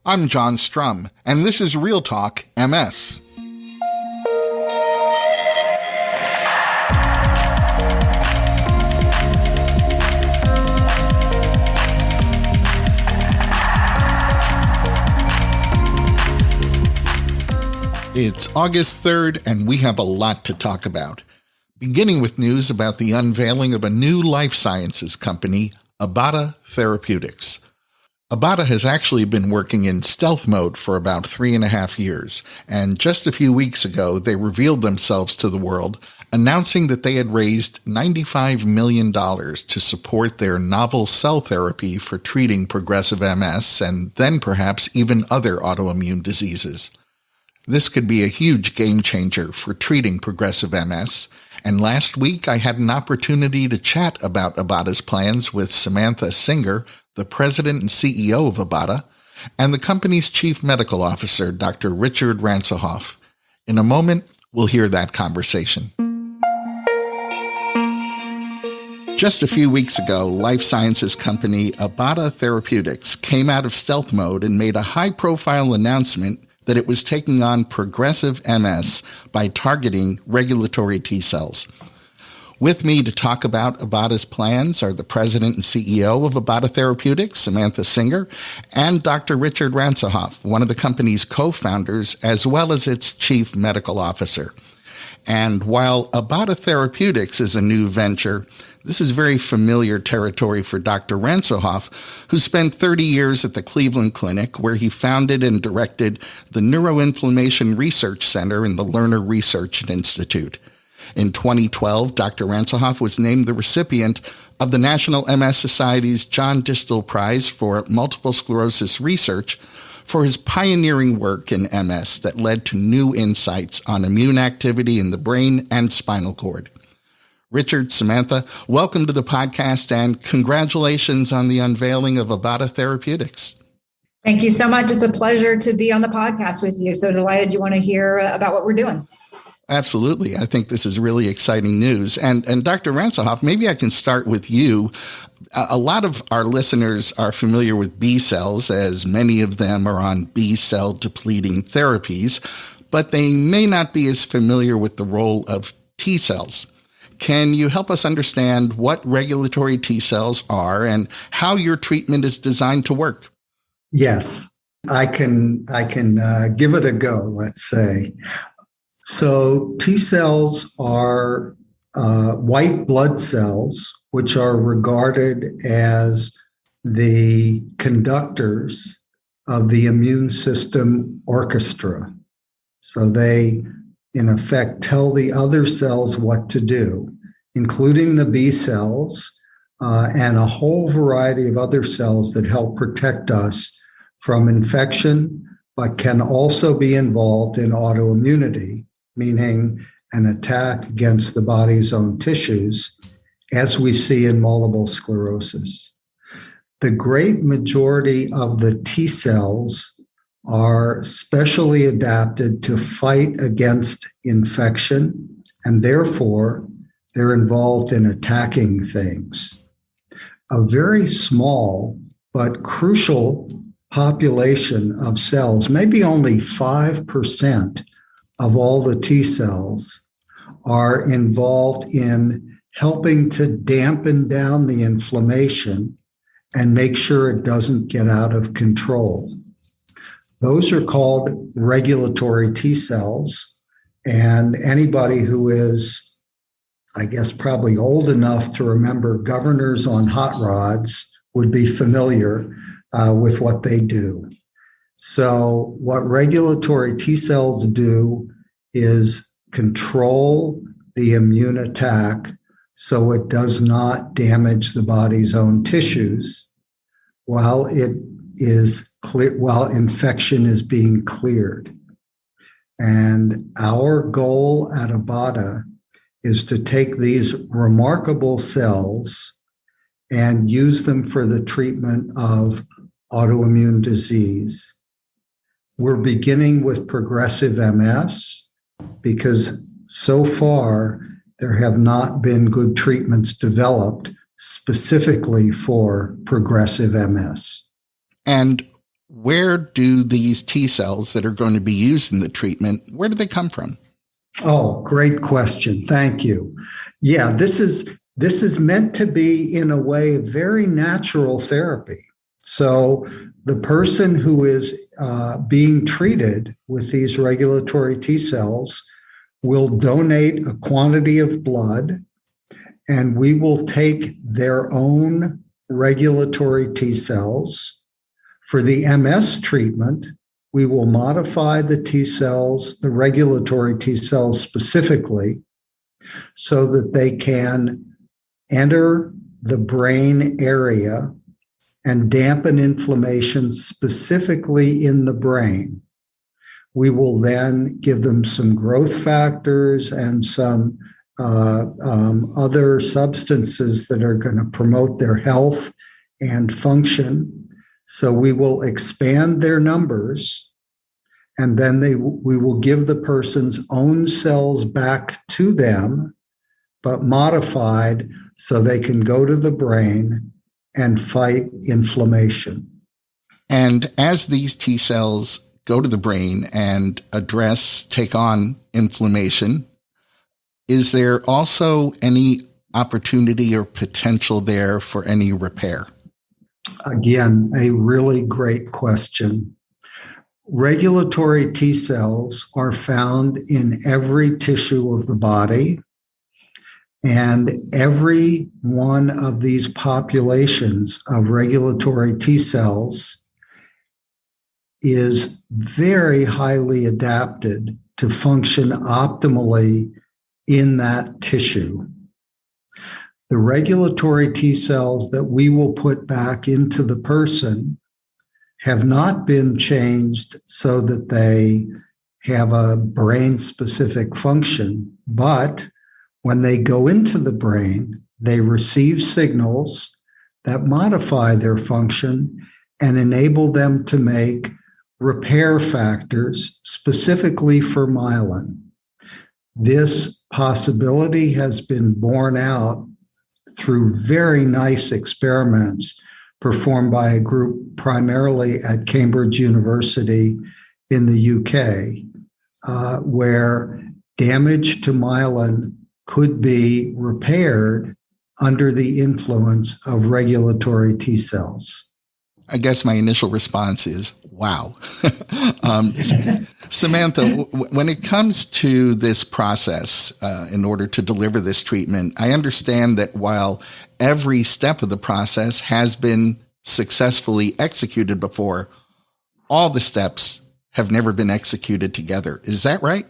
I'm John Strum, and this is Real Talk MS. It's August 3rd, and we have a lot to talk about. Beginning with news about the unveiling of a new life sciences company, Abata Therapeutics. Abata has actually been working in stealth mode for about 3.5 years, and just a few weeks ago, they revealed themselves to the world, announcing that they had raised $95 million to support their novel cell therapy for treating progressive MS and then perhaps even other autoimmune diseases. This could be a huge game changer for treating progressive MS, and last week I had an opportunity to chat about Abata's plans with Samantha Singer, the president and CEO of Abata, and the company's chief medical officer, Dr. Richard Ransohoff. In a moment, we'll hear that conversation. Just a few weeks ago, life sciences company Abada Therapeutics came out of stealth mode and made a high-profile announcement that it was taking on progressive MS by targeting regulatory T cells. With me to talk about Abata's plans are the president and CEO of Abata Therapeutics, Samantha Singer, and Dr. Richard Ransohoff, one of the company's co-founders, as well as its chief medical officer. And while Abata Therapeutics is a new venture, this is very familiar territory for Dr. Ransohoff, who spent 30 years at the Cleveland Clinic, where he founded and directed the Neuroinflammation Research Center and the Lerner Research Institute. In 2012, Dr. Ransohoff was named the recipient of the National MS Society's John Distal Prize for Multiple Sclerosis Research for his pioneering work in MS that led to new insights on immune activity in the brain and spinal cord. Richard, Samantha, welcome to the podcast and congratulations on the unveiling of Abata Therapeutics. Thank you so much. It's a pleasure to be on the podcast with you. So delighted you want to hear about what we're doing. Absolutely. I think this is really exciting news. And Dr. Ransohoff, maybe I can start with you. A lot of our listeners are familiar with B cells, as many of them are on B cell depleting therapies, but they may not be as familiar with the role of T cells. Can you help us understand what regulatory T cells are and how your treatment is designed to work? Yes, I can give it a go, let's say. So T cells are white blood cells, which are regarded as the conductors of the immune system orchestra. So they, in effect, tell the other cells what to do, including the B cells and a whole variety of other cells that help protect us from infection, but can also be involved in autoimmunity, meaning an attack against the body's own tissues, as we see in multiple sclerosis. The great majority of the T cells are specially adapted to fight against infection, and therefore they're involved in attacking things. A very small but crucial population of cells, maybe only 5% of all the T cells, are involved in helping to dampen down the inflammation and make sure it doesn't get out of control. Those are called regulatory T cells, and anybody who is, I guess, probably old enough to remember governors on hot rods would be familiar with what they do. So what regulatory T cells do is control the immune attack so it does not damage the body's own tissues while infection is being cleared. And our goal at Abada is to take these remarkable cells and use them for the treatment of autoimmune disease. We're beginning with progressive MS because so far there have not been good treatments developed specifically for progressive MS. And where do these T cells that are going to be used in the treatment, where do they come from? Oh, great question. Thank you. Yeah, this is meant to be, in a way, very natural therapy. So the person who is being treated with these regulatory T cells will donate a quantity of blood, and we will take their own regulatory T cells. For the MS treatment, we will modify the T cells, the regulatory T cells specifically, so that they can enter the brain area and dampen inflammation specifically in the brain. We will then give them some growth factors and some other substances that are going to promote their health and function. So we will expand their numbers, and then we will give the person's own cells back to them, but modified so they can go to the brain and fight inflammation. And as these T cells go to the brain and take on inflammation, is there also any opportunity or potential there for any repair? Again, a really great question. Regulatory T cells are found in every tissue of the body, and every one of these populations of regulatory T cells is very highly adapted to function optimally in that tissue. The regulatory T cells that we will put back into the person have not been changed so that they have a brain-specific function, but when they go into the brain, they receive signals that modify their function and enable them to make repair factors specifically for myelin. This possibility has been borne out through very nice experiments performed by a group primarily at Cambridge University in the UK, where damage to myelin could be repaired under the influence of regulatory T cells. I guess my initial response is, wow. Samantha, when it comes to this process, in order to deliver this treatment, I understand that while every step of the process has been successfully executed before, all the steps have never been executed together. Is that right?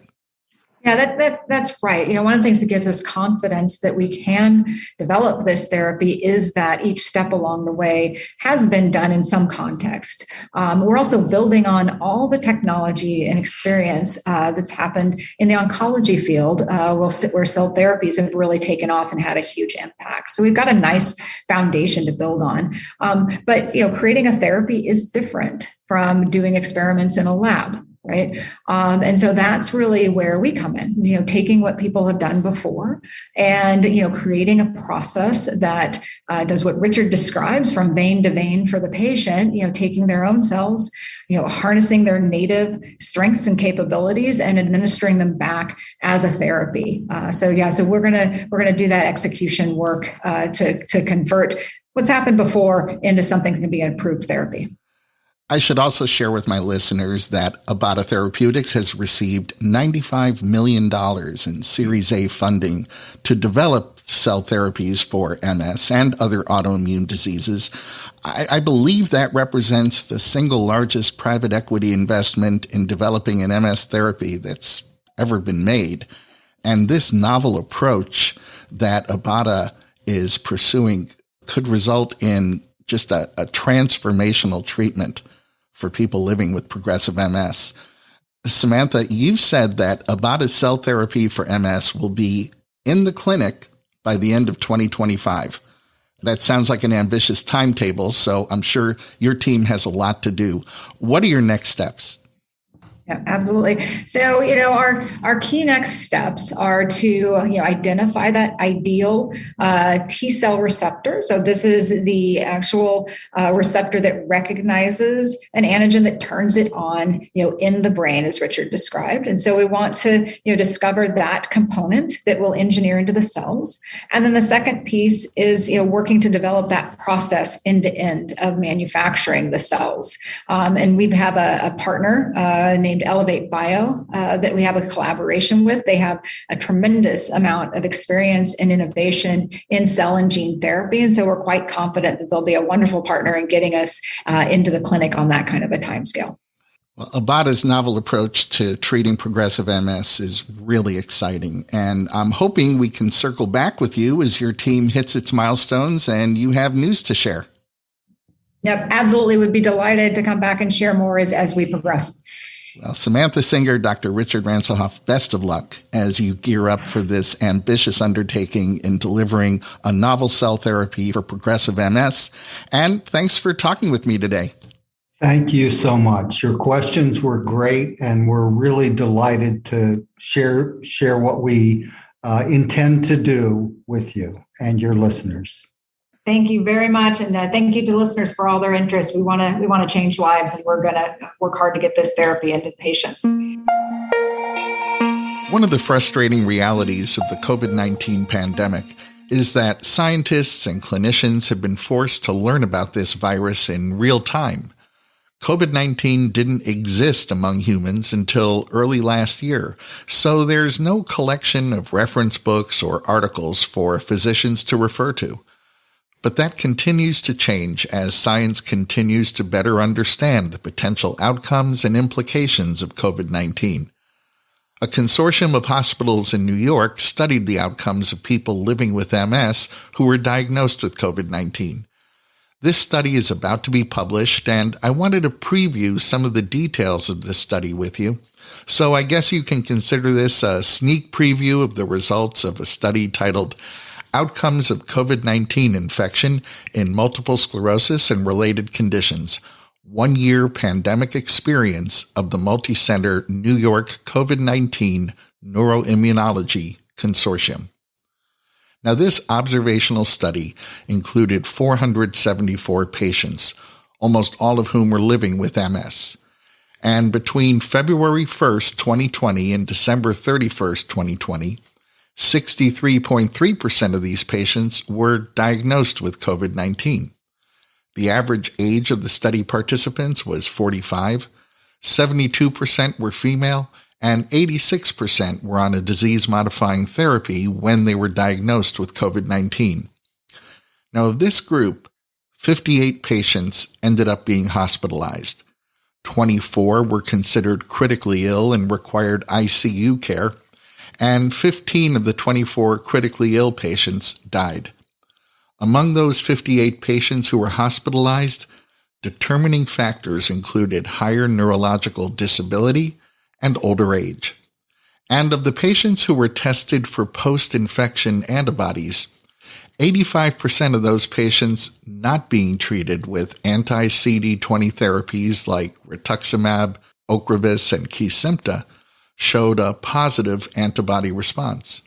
Yeah, that's right. One of the things that gives us confidence that we can develop this therapy is that each step along the way has been done in some context. We're also building on all the technology and experience that's happened in the oncology field, where cell therapies have really taken off and had a huge impact. So we've got a nice foundation to build on. But creating a therapy is different from doing experiments in a lab. Right. And so that's really where we come in, taking what people have done before and, creating a process that does what Richard describes from vein to vein for the patient, taking their own cells, harnessing their native strengths and capabilities and administering them back as a therapy. So we're going to do that execution work to convert what's happened before into something that can be an approved therapy. I should also share with my listeners that Abata Therapeutics has received $95 million in Series A funding to develop cell therapies for MS and other autoimmune diseases. I believe that represents the single largest private equity investment in developing an MS therapy that's ever been made. And this novel approach that Abata is pursuing could result in just a transformational treatment for people living with progressive MS. Samantha, you've said that Abata's cell therapy for MS will be in the clinic by the end of 2025. That sounds like an ambitious timetable, so I'm sure your team has a lot to do. What are your next steps? Yeah, absolutely. So, our key next steps are to, identify that ideal T cell receptor. So this is the actual receptor that recognizes an antigen that turns it on, in the brain, as Richard described. And so we want to, discover that component that will engineer into the cells. And then the second piece is, working to develop that process end to end of manufacturing the cells. And we have a partner named Elevate Bio that we have a collaboration with. They have a tremendous amount of experience and innovation in cell and gene therapy. And so we're quite confident that they'll be a wonderful partner in getting us into the clinic on that kind of a timescale. Well, Abada's novel approach to treating progressive MS is really exciting, and I'm hoping we can circle back with you as your team hits its milestones and you have news to share. Yep, absolutely. Would be delighted to come back and share more as we progress. Well, Samantha Singer, Dr. Richard Ransohoff, best of luck as you gear up for this ambitious undertaking in delivering a novel cell therapy for progressive MS. And thanks for talking with me today. Thank you so much. Your questions were great, and we're really delighted to share what we intend to do with you and your listeners. Thank you very much, and thank you to listeners for all their interest. We want to change lives, and we're going to work hard to get this therapy into patients. One of the frustrating realities of the COVID-19 pandemic is that scientists and clinicians have been forced to learn about this virus in real time. COVID-19 didn't exist among humans until early last year, so there's no collection of reference books or articles for physicians to refer to. But that continues to change as science continues to better understand the potential outcomes and implications of COVID-19. A consortium of hospitals in New York studied the outcomes of people living with MS who were diagnosed with COVID-19. This study is about to be published, and I wanted to preview some of the details of this study with you. So I guess you can consider this a sneak preview of the results of a study titled Outcomes of COVID-19 Infection in Multiple Sclerosis and Related Conditions, 1-year pandemic experience of the multi-center New York COVID-19 Neuroimmunology Consortium. Now, this observational study included 474 patients, almost all of whom were living with MS. And between February 1st, 2020 and December 31st, 2020, 63.3% of these patients were diagnosed with COVID-19. The average age of the study participants was 45, 72% were female, and 86% were on a disease-modifying therapy when they were diagnosed with COVID-19. Now, of this group, 58 patients ended up being hospitalized. 24 were considered critically ill and required ICU care, and 15 of the 24 critically ill patients died. Among those 58 patients who were hospitalized, determining factors included higher neurological disability and older age. And of the patients who were tested for post-infection antibodies, 85% of those patients not being treated with anti-CD20 therapies like rituximab, Ocrevus, and Kesimpta showed a positive antibody response.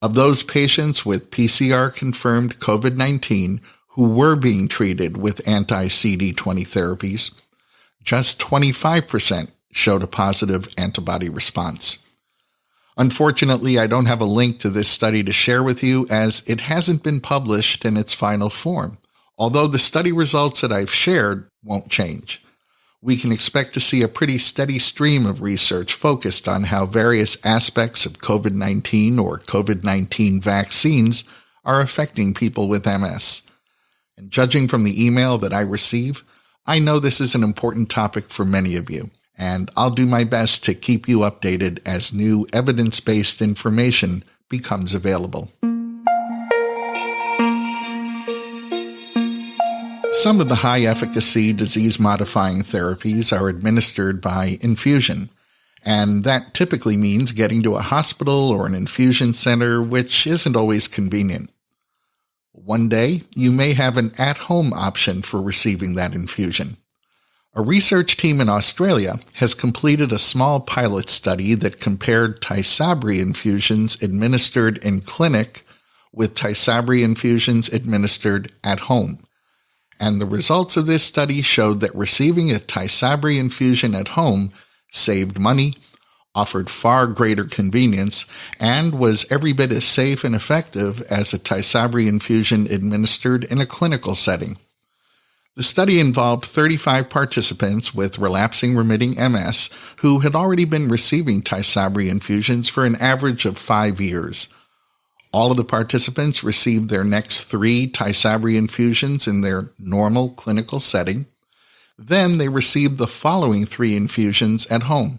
Of those patients with PCR-confirmed COVID-19 who were being treated with anti-CD20 therapies, just 25% showed a positive antibody response. Unfortunately, I don't have a link to this study to share with you as it hasn't been published in its final form, although the study results that I've shared won't change. We can expect to see a pretty steady stream of research focused on how various aspects of COVID-19 or COVID-19 vaccines are affecting people with MS. And judging from the email that I receive, I know this is an important topic for many of you, and I'll do my best to keep you updated as new evidence-based information becomes available. Some of the high-efficacy disease-modifying therapies are administered by infusion, and that typically means getting to a hospital or an infusion center, which isn't always convenient. One day, you may have an at-home option for receiving that infusion. A research team in Australia has completed a small pilot study that compared Tysabri infusions administered in clinic with Tysabri infusions administered at home. And the results of this study showed that receiving a Tysabri infusion at home saved money, offered far greater convenience, and was every bit as safe and effective as a Tysabri infusion administered in a clinical setting. The study involved 35 participants with relapsing remitting MS who had already been receiving Tysabri infusions for an average of 5 years. All of the participants received their next 3 Tysabri infusions in their normal clinical setting. Then they received the following 3 infusions at home,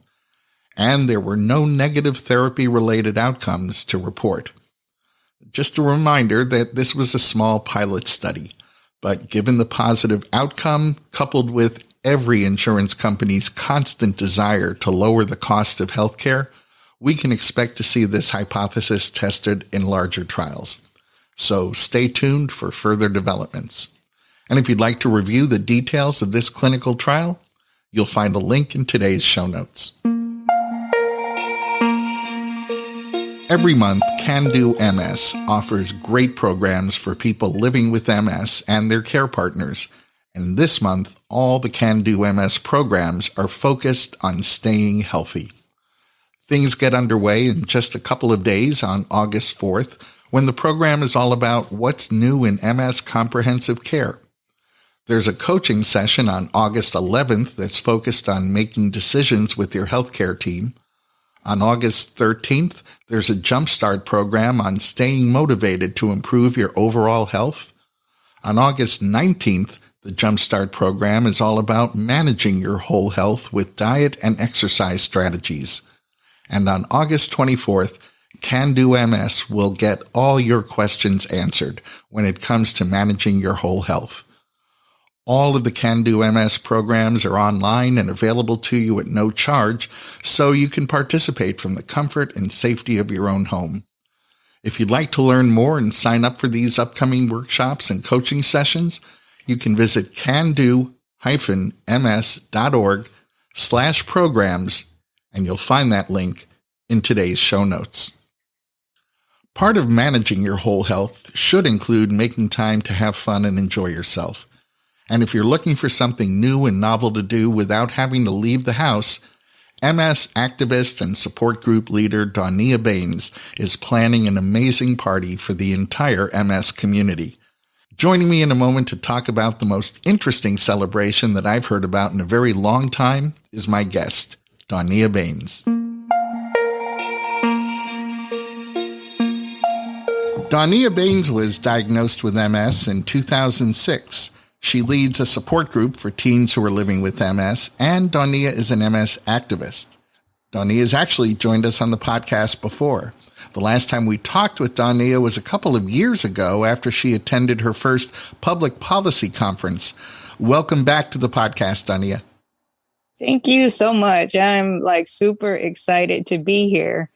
and there were no negative therapy-related outcomes to report. Just a reminder that this was a small pilot study, but given the positive outcome, coupled with every insurance company's constant desire to lower the cost of healthcare, we can expect to see this hypothesis tested in larger trials. So stay tuned for further developments. And if you'd like to review the details of this clinical trial, you'll find a link in today's show notes. Every month, Can Do MS offers great programs for people living with MS and their care partners. And this month, all the Can Do MS programs are focused on staying healthy. Things get underway in just a couple of days on August 4th, when the program is all about what's new in MS comprehensive care. There's a coaching session on August 11th that's focused on making decisions with your healthcare team. On August 13th, there's a Jumpstart program on staying motivated to improve your overall health. On August 19th, the Jumpstart program is all about managing your whole health with diet and exercise strategies. And on August 24th, Can Do MS will get all your questions answered when it comes to managing your whole health. All of the Can Do MS programs are online and available to you at no charge, so you can participate from the comfort and safety of your own home. If you'd like to learn more and sign up for these upcoming workshops and coaching sessions, you can visit cando-ms.org/programs, and you'll find that link in today's show notes. Part of managing your whole health should include making time to have fun and enjoy yourself. And if you're looking for something new and novel to do without having to leave the house, MS activist and support group leader Dawnia Baynes is planning an amazing party for the entire MS community. Joining me in a moment to talk about the most interesting celebration that I've heard about in a very long time is my guest, Dawnia Baynes. Dawnia Baynes was diagnosed with MS in 2006. She leads a support group for teens who are living with MS, and Dawnia is an MS activist. Dawnia has actually joined us on the podcast before. The last time we talked with Dawnia was a couple of years ago after she attended her first public policy conference. Welcome back to the podcast, Dawnia. Thank you so much. I'm super excited to be here.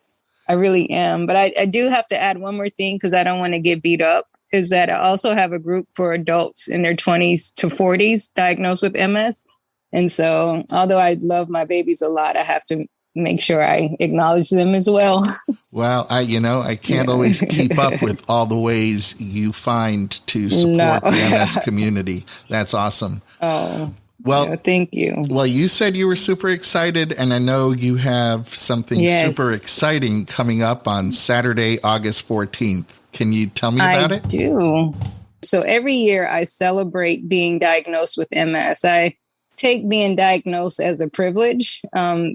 I really am. But I do have to add one more thing because I don't want to get beat up. Is that I also have a group for adults in their 20s to 40s diagnosed with MS. And so although I love my babies a lot, I have to make sure I acknowledge them as well. Well, I can't always keep up with all the ways you find to support the MS community. That's awesome. Oh, well, thank you. Well, you said you were super excited, and I know you have something super exciting coming up on Saturday, August 14th. Can you tell me about it? I do. So every year I celebrate being diagnosed with MS. I take being diagnosed as a privilege,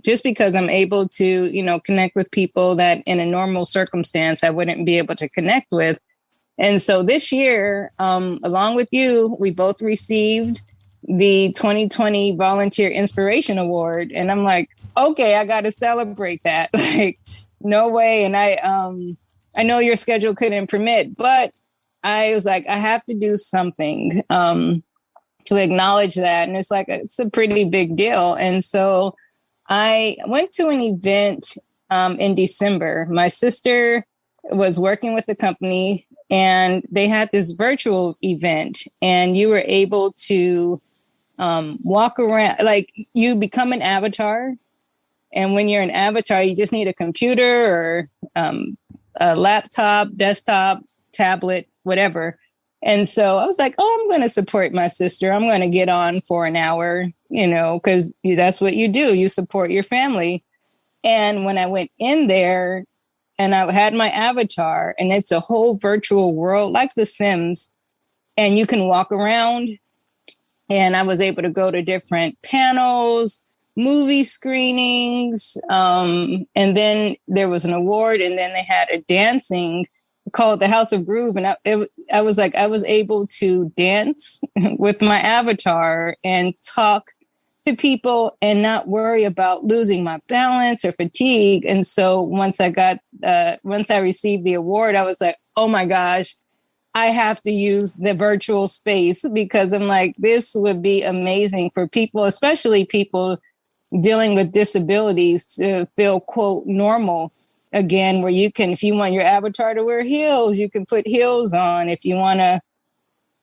just because I'm able to, connect with people that in a normal circumstance I wouldn't be able to connect with. And so this year, along with you, we both received the 2020 Volunteer Inspiration Award. And I'm like, okay, I got to celebrate that. No way. And I know your schedule couldn't permit, but I was like, I have to do something to acknowledge that. And it's a pretty big deal. And so I went to an event in December. My sister was working with the company and they had this virtual event, and you were able to walk around, like you become an avatar. And when you're an avatar, you just need a computer or a laptop, desktop, tablet, whatever. And so I was like, oh, I'm going to support my sister. I'm going to get on for an hour, because that's what you do. You support your family. And when I went in there and I had my avatar, and it's a whole virtual world like The Sims, and you can walk around, and I was able to go to different panels, movie screenings. And then there was an award, and then they had a dancing called the House of Groove. And I was able to dance with my avatar and talk to people and not worry about losing my balance or fatigue. And so once I received the award, I was like, oh my gosh, I have to use the virtual space, because I'm like, this would be amazing for people, especially people dealing with disabilities, to feel, quote, normal again, where you can, if you want your avatar to wear heels, you can put heels on. If you want to,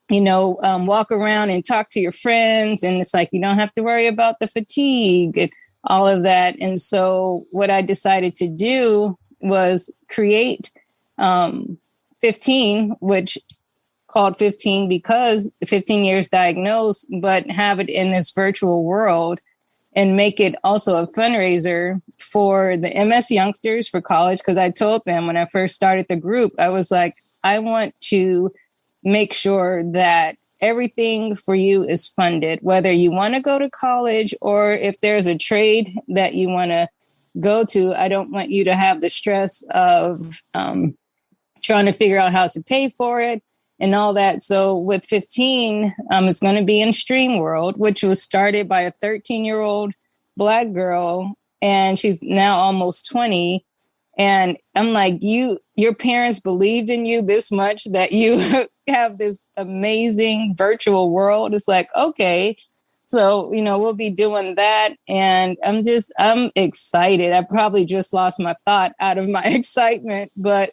walk around and talk to your friends, and it's like, you don't have to worry about the fatigue and all of that. And so what I decided to do was create 15, which called 15 because 15 years diagnosed, but have it in this virtual world and make it also a fundraiser for the MS youngsters for college. Because I told them when I first started the group, I was like, I want to make sure that everything for you is funded, whether you want to go to college or if there's a trade that you want to go to. I don't want you to have the stress of trying to figure out how to pay for it and all that. So with 15, it's going to be in Stream World, which was started by a 13-year-old Black girl, and she's now almost 20. And I'm like, your parents believed in you this much that you have this amazing virtual world. It's like, okay, so, we'll be doing that. And I'm excited. I probably just lost my thought out of my excitement, but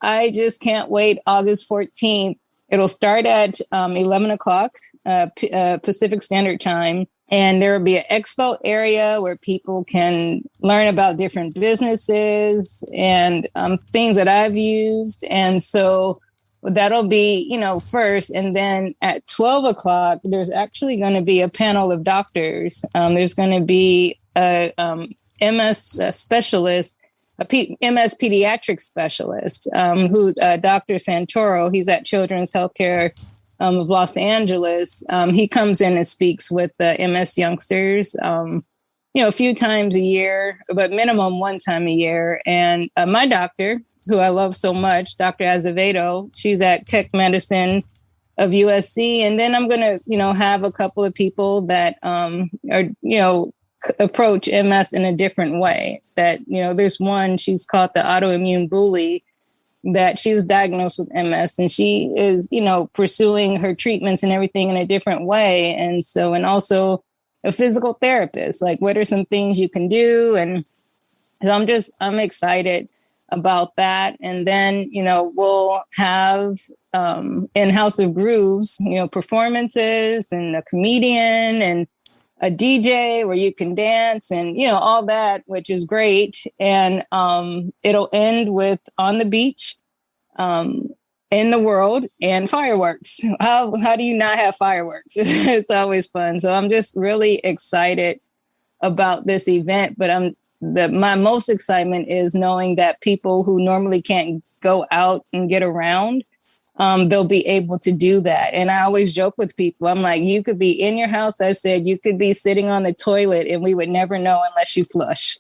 I just can't wait. August 14th. It'll start at 11 o'clock Pacific Standard Time. And there will be an expo area where people can learn about different businesses and things that I've used. And so that'll be, first. And then at 12 o'clock, there's actually going to be a panel of doctors. There's going to be a MS specialist, MS pediatric specialist, who Dr. Santoro, he's at Children's Healthcare of Los Angeles. He comes in and speaks with the MS youngsters, a few times a year, but minimum one time a year. And my doctor, who I love so much, Dr. Azevedo, she's at Tech Medicine of USC. And then I'm going to, have a couple of people that are, approach MS in a different way. That, there's one, she's called the autoimmune bully, that she was diagnosed with MS, and she is, pursuing her treatments and everything in a different way. And so, and also a physical therapist, like what are some things you can do? And so I'm excited about that. And then, we'll have in House of Grooves, performances and a comedian and a DJ where you can dance and, all that, which is great. And it'll end with on the beach in the world and fireworks. How do you not have fireworks? It's always fun. So I'm just really excited about this event. But my most excitement is knowing that people who normally can't go out and get around, they'll be able to do that. And I always joke with people. I'm like, you could be in your house. I said, you could be sitting on the toilet and we would never know unless you flush.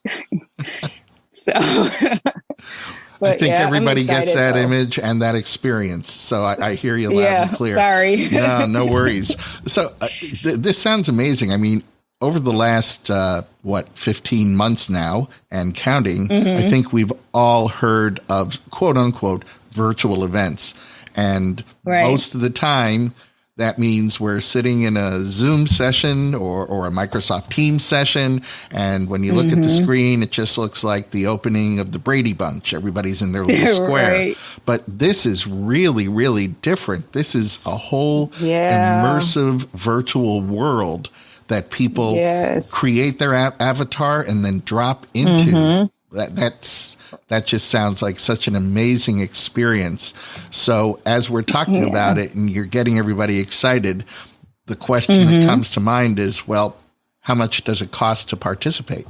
So I think everybody gets that image and that experience. So I hear you loud and clear. Sorry. No worries. So this sounds amazing. I mean, over the last, 15 months now and counting, I think we've all heard of quote unquote virtual events. And most of the time, That means we're sitting in a Zoom session or a Microsoft Teams session. And when you look at the screen, it just looks like the opening of the Brady Bunch. Everybody's in their little square. Right. But this is really, really different. This is a whole immersive virtual world that people create their avatar and then drop into. That just sounds like such an amazing experience. So as we're talking about it and you're getting everybody excited, the question that comes to mind is, well, how much does it cost to participate?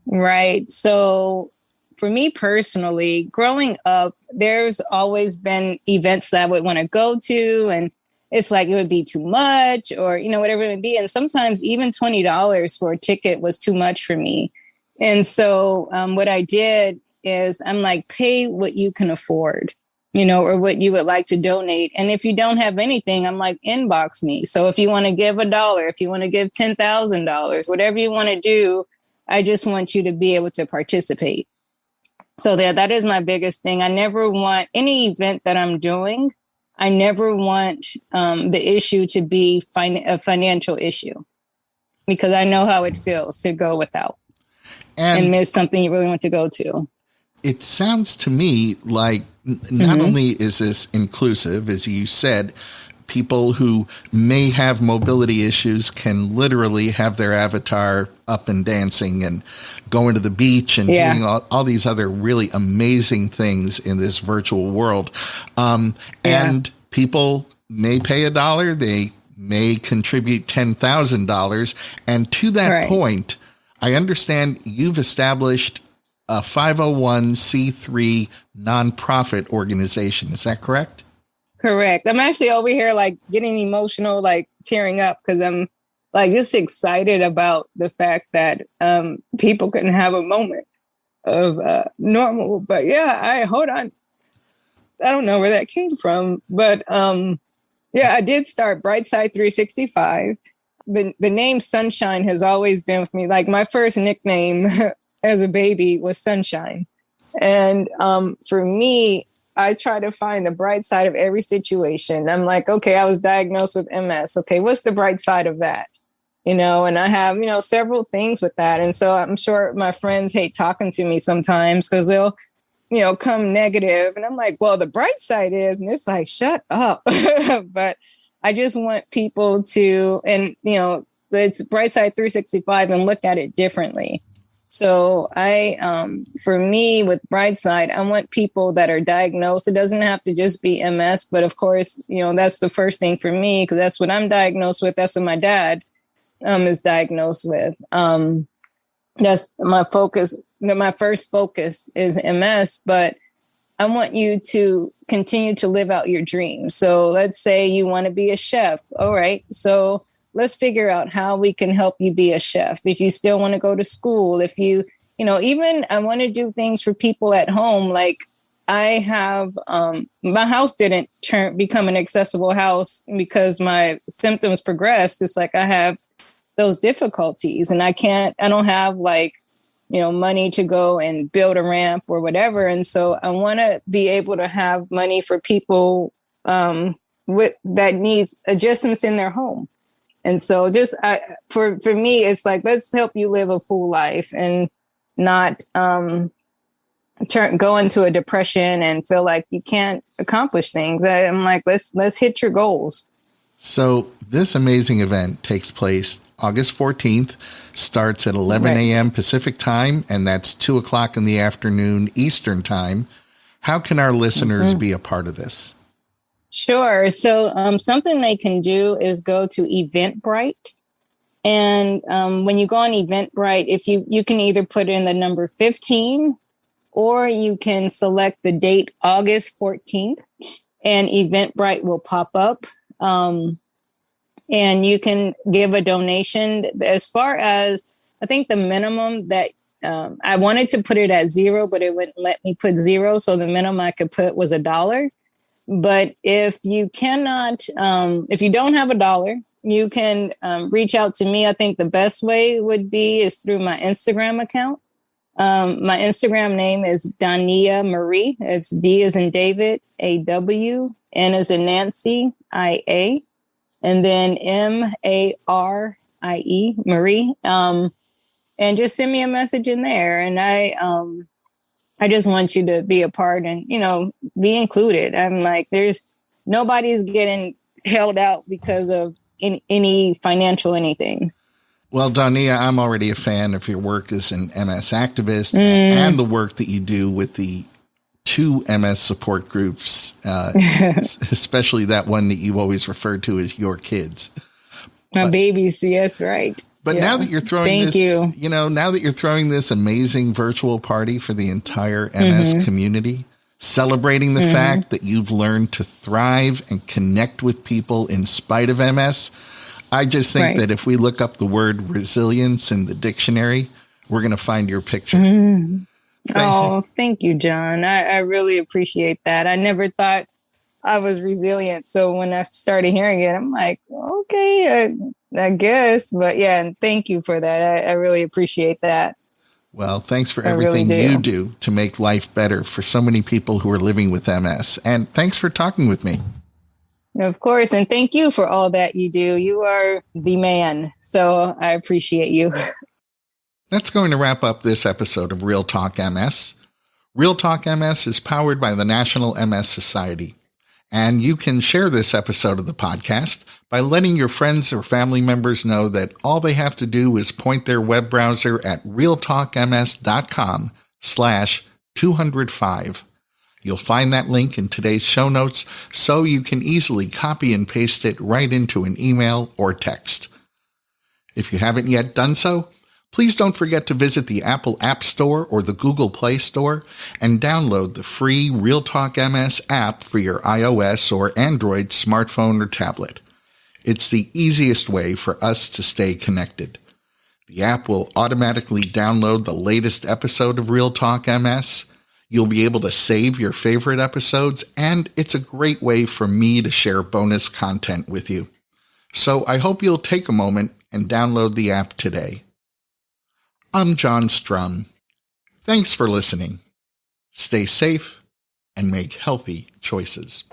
Right. So for me personally, growing up, there's always been events that I would want to go to, and it's like it would be too much or, whatever it would be. And sometimes even $20 for a ticket was too much for me. And so what I did is I'm like, pay what you can afford, or what you would like to donate. And if you don't have anything, I'm like, inbox me. So if you want to give $1, if you want to give $10,000, whatever you want to do, I just want you to be able to participate. So that is my biggest thing. I never want any event that I'm doing. I never want the issue to be a financial issue, because I know how it feels to go without. And miss something you really want to go to. It sounds to me like not only is this inclusive, as you said, people who may have mobility issues can literally have their avatar up and dancing and going to the beach and doing all these other really amazing things in this virtual world. And people may pay $1, they may contribute $10,000. And to that point, I understand you've established a 501c3 nonprofit organization. Is that correct? Correct. I'm actually over here like getting emotional, like tearing up, because I'm like just excited about the fact that people can have a moment of normal. But hold on. I don't know where that came from. But I did start Brightside 365. The name Sunshine has always been with me. Like my first nickname as a baby was Sunshine. And for me, I try to find the bright side of every situation. I'm like, okay, I was diagnosed with MS. Okay, what's the bright side of that? And I have, several things with that. And so I'm sure my friends hate talking to me sometimes because they'll, come negative. And I'm like, well, the bright side is, and it's like, shut up. But I just want people to, and, it's Brightside 365 and look at it differently. So for me with Brightside, I want people that are diagnosed. It doesn't have to just be MS, but of course, that's the first thing for me, because that's what I'm diagnosed with. That's what my dad is diagnosed with. That's my focus. My first focus is MS, but I want you to continue to live out your dreams. So let's say you want to be a chef. All right. So let's figure out how we can help you be a chef. If you still want to go to school, if you, even I want to do things for people at home. Like I have, my house didn't become an accessible house because my symptoms progressed. It's like I have those difficulties and I don't have like, money to go and build a ramp or whatever. And so I want to be able to have money for people that needs adjustments in their home. And so just for me, it's like, let's help you live a full life and not go into a depression and feel like you can't accomplish things. I'm like, let's hit your goals. So this amazing event takes place August 14th, starts at 11 a.m. Pacific time, and that's 2 o'clock in the afternoon Eastern time. How can our listeners be a part of this? Sure. So something they can do is go to Eventbrite. And when you go on Eventbrite, if you can either put in the number 15 or you can select the date August 14th and Eventbrite will pop up. And you can give a donation. As far as I think the minimum that I wanted to put it at $0, but it wouldn't let me put $0. So the minimum I could put was $1. But if you cannot, if you don't have $1, you can reach out to me. I think the best way is through my Instagram account. My Instagram name is Dawnia Marie. It's D as in David, AW, N as in Nancy, IA. and then Marie, Marie. And just send me a message in there. And I just want you to be a part and, be included. I'm like, nobody's getting held out because of any financial anything. Well, Dawnia, I'm already a fan of your work as an MS activist and the work that you do with the 2 MS support groups, especially that one that you always referred to as your kids. My babies, yes, right. But now that you're throwing now that you're throwing this amazing virtual party for the entire MS community, celebrating the fact that you've learned to thrive and connect with people in spite of MS, I just think that if we look up the word resilience in the dictionary, we're going to find your picture. Thank you, John. I really appreciate that. I never thought I was resilient. So when I started hearing it, I'm like, okay, I guess. But yeah, and thank you for that. I really appreciate that. Well, thanks for everything you do to make life better for so many people who are living with MS. And thanks for talking with me. Of course. And thank you for all that you do. You are the man. So I appreciate you. That's going to wrap up this episode of Real Talk MS. Real Talk MS is powered by the National MS Society. And you can share this episode of the podcast by letting your friends or family members know that all they have to do is point their web browser at realtalkms.com/205. You'll find that link in today's show notes, so you can easily copy and paste it right into an email or text. If you haven't yet done so, please don't forget to visit the Apple App Store or the Google Play Store and download the free Real Talk MS app for your iOS or Android smartphone or tablet. It's the easiest way for us to stay connected. The app will automatically download the latest episode of Real Talk MS. You'll be able to save your favorite episodes, and it's a great way for me to share bonus content with you. So I hope you'll take a moment and download the app today. I'm John Strum. Thanks for listening. Stay safe and make healthy choices.